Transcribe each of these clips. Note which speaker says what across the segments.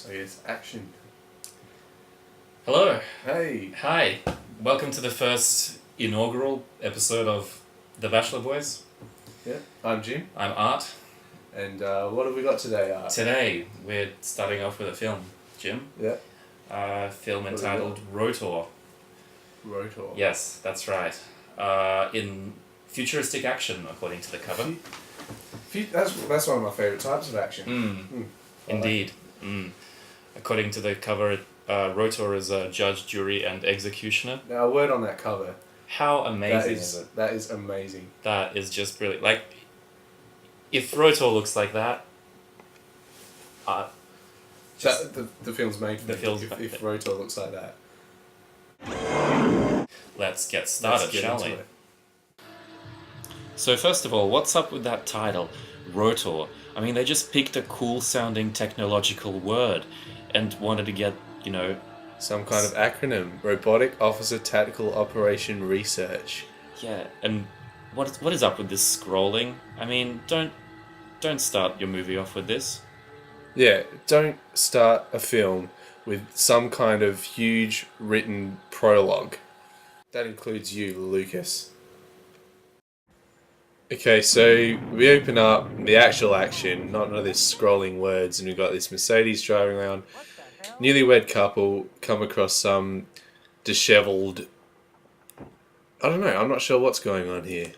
Speaker 1: I guess action.
Speaker 2: Hello.
Speaker 1: Hey.
Speaker 2: Hi. Welcome to the first inaugural episode of The Bachelor Boys.
Speaker 1: Yeah, I'm Jim.
Speaker 2: I'm Art.
Speaker 1: And what have we got today, Art?
Speaker 2: Today we're starting off with a film, Jim.
Speaker 1: Yeah.
Speaker 2: A film entitled R.O.T.O.R.
Speaker 1: R.O.T.O.R.
Speaker 2: Yes, that's right. In futuristic action, according to the cover.
Speaker 1: That's one of my favourite types of action.
Speaker 2: Indeed. According to the cover, R.O.T.O.R is a judge, jury, and executioner.
Speaker 1: Now, a word on that cover.
Speaker 2: How amazing is it?
Speaker 1: That is amazing.
Speaker 2: That is just brilliant. Like, if R.O.T.O.R looks like that,
Speaker 1: the film's made for if R.O.T.O.R looks like that.
Speaker 2: Let's get started, shall we?
Speaker 1: It.
Speaker 2: So first of all, what's up with that title, R.O.T.O.R? I mean, they just picked a cool-sounding technological word and wanted to get,
Speaker 1: some kind of acronym. Robotic Officer Tactical Operation Research.
Speaker 2: Yeah, and what is up with this scrolling? I mean, don't start your movie off with this.
Speaker 1: Yeah, don't start a film with some kind of huge written prologue. That includes you, Lucas. Okay, so we open up the actual action, not none of this scrolling words, and we've got this Mercedes driving around. Newlywed couple come across some dishevelled... I don't know, I'm not sure what's going on here.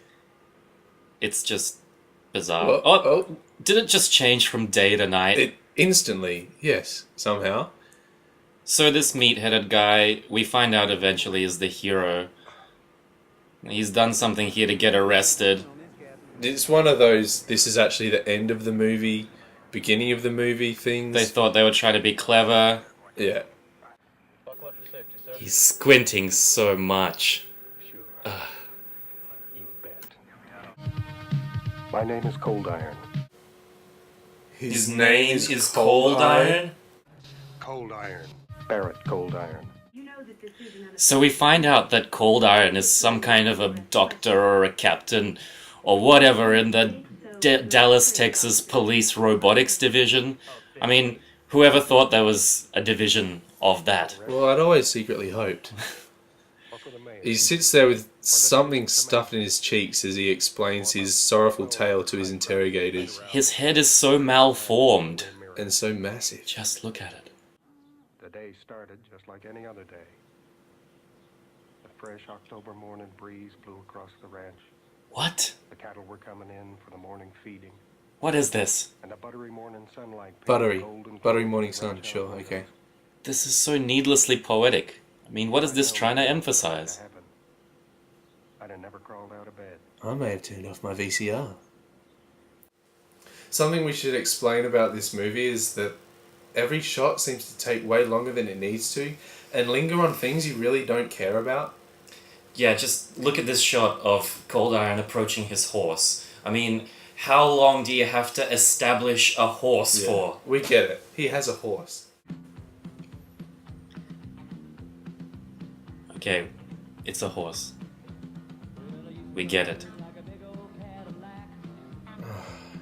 Speaker 2: It's just bizarre. Did it just change from day to night?
Speaker 1: It instantly, yes, somehow.
Speaker 2: So this meat-headed guy, we find out eventually is the hero. He's done something here to get arrested.
Speaker 1: It's one of those, this is actually the end of the movie, beginning of the movie things.
Speaker 2: They thought they would try to be clever.
Speaker 1: Yeah.
Speaker 2: He's squinting so much.
Speaker 3: My name is Cold Iron.
Speaker 2: His name is Cold Iron?
Speaker 3: Cold Iron. Barrett Cold Iron.
Speaker 2: So we find out that Cold Iron is some kind of a doctor or a captain or whatever in the Dallas, Texas Police Robotics Division. I mean, whoever thought there was a division of that?
Speaker 1: Well, I'd always secretly hoped. He sits there with something stuffed in his cheeks as he explains his sorrowful tale to his interrogators.
Speaker 2: His head is so malformed.
Speaker 1: And so massive.
Speaker 2: Just look at it.
Speaker 3: The day started just like any other day. The fresh October morning breeze blew across the ranch.
Speaker 2: What?
Speaker 3: The cattle were coming in for the morning feeding.
Speaker 2: What is this?
Speaker 3: And the buttery morning sunlight.
Speaker 1: Buttery morning sun, sure, okay.
Speaker 2: This is so needlessly poetic. I mean, what is this trying to emphasize?
Speaker 3: I'd have never crawled out of bed.
Speaker 1: I may have turned off my VCR. Something we should explain about this movie is that every shot seems to take way longer than it needs to and linger on things you really don't care about.
Speaker 2: Yeah, just look at this shot of Cold Iron approaching his horse. I mean, how long do you have to establish a horse for?
Speaker 1: We get it. He has a horse.
Speaker 2: Okay, it's a horse. We get it.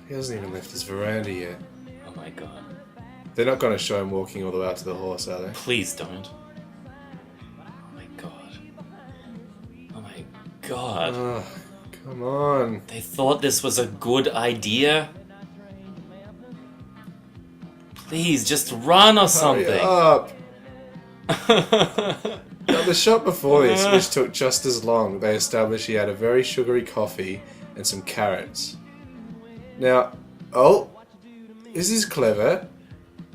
Speaker 1: He hasn't even left his veranda yet.
Speaker 2: Oh my god.
Speaker 1: They're not going to show him walking all the way out to the horse, are they?
Speaker 2: Please don't. Oh my god. Oh my god.
Speaker 1: Oh, come on.
Speaker 2: They thought this was a good idea? Please, just run or something.
Speaker 1: Hurry up. Now, the shot before this, which took just as long, they established he had a very sugary coffee and some carrots. Now, this is clever.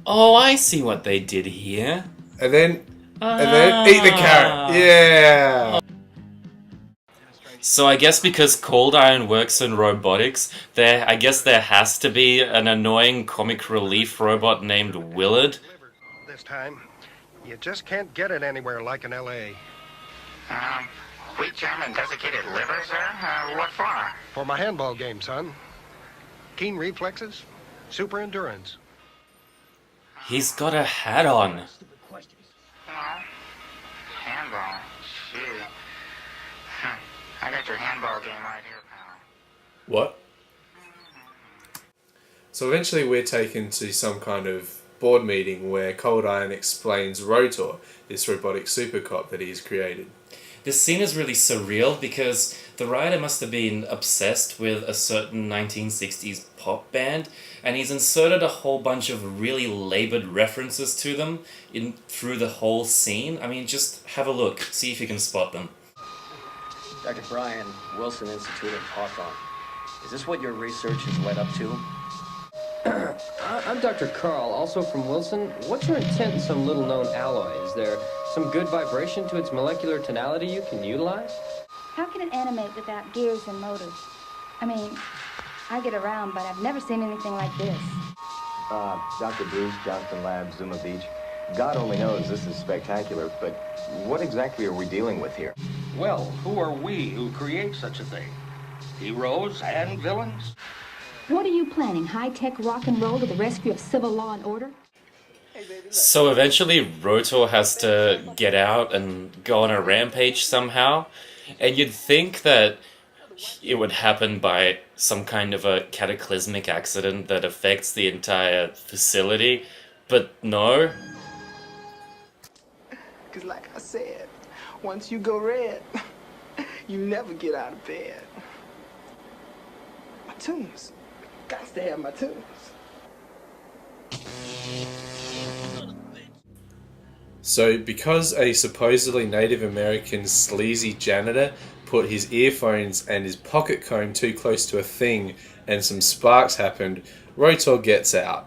Speaker 2: Oh, I see what they did here.
Speaker 1: And then eat the carrot. Yeah.
Speaker 2: So I guess because Cold Iron works in robotics, I guess there has to be an annoying comic relief robot named Willard.
Speaker 3: This time, you just can't get it anywhere like in L.A.
Speaker 4: Wheat germ and desiccated liver, sir? What for?
Speaker 3: For my handball game, son. Keen reflexes, super endurance.
Speaker 2: He's got a hat on.
Speaker 4: No. Handball. Gee. I got your handball game right here, pal.
Speaker 1: What? So eventually we're taken to some kind of board meeting where Cold Iron explains R.O.T.O.R, this robotic super cop that he's created.
Speaker 2: This scene is really surreal because the writer must have been obsessed with a certain 1960s pop band, and he's inserted a whole bunch of really laboured references to them through the whole scene. I mean, just have a look, see if you can spot them.
Speaker 5: Dr. Brian, Wilson Institute of Hawthorne. Is this what your research has led up to?
Speaker 6: I'm Dr. Carl, also from Wilson. What's your intent in some little-known alloy? Is there some good vibration to its molecular tonality you can utilize?
Speaker 7: How can it animate without gears and motors? I mean, I get around, but I've never seen anything like this.
Speaker 8: Dr. Bruce, Johnston Labs, Zuma Beach. God only knows this is spectacular, but what exactly are we dealing with here?
Speaker 9: Well, who are we who create such a thing? Heroes and villains?
Speaker 7: What are you planning, high-tech rock and roll to the rescue of civil law and order?
Speaker 2: So eventually R.O.T.O.R has to get out and go on a rampage somehow, and you'd think that it would happen by some kind of a cataclysmic accident that affects the entire facility, but no.
Speaker 10: Because like I said, once you go red, you never get out of bed. My tunes. Got to have my tunes.
Speaker 1: So, because a supposedly Native American sleazy janitor put his earphones and his pocket comb too close to a thing and some sparks happened, R.O.T.O.R gets out.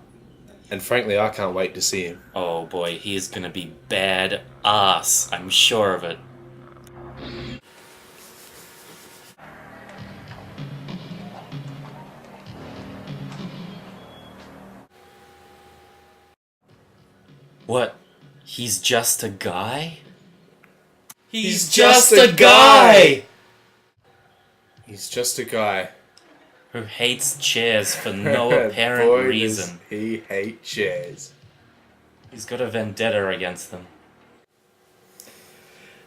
Speaker 1: And frankly, I can't wait to see him.
Speaker 2: Oh boy, he is gonna be bad ass, I'm sure of it. What? He's just a guy? He's just a guy!
Speaker 1: He's just a guy.
Speaker 2: Who hates chairs for no apparent
Speaker 1: Boy,
Speaker 2: reason.
Speaker 1: does he hate chairs.
Speaker 2: He's got a vendetta against them.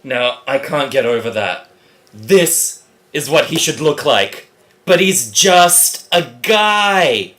Speaker 2: Now, I can't get over that. This is what he should look like. But he's just a guy!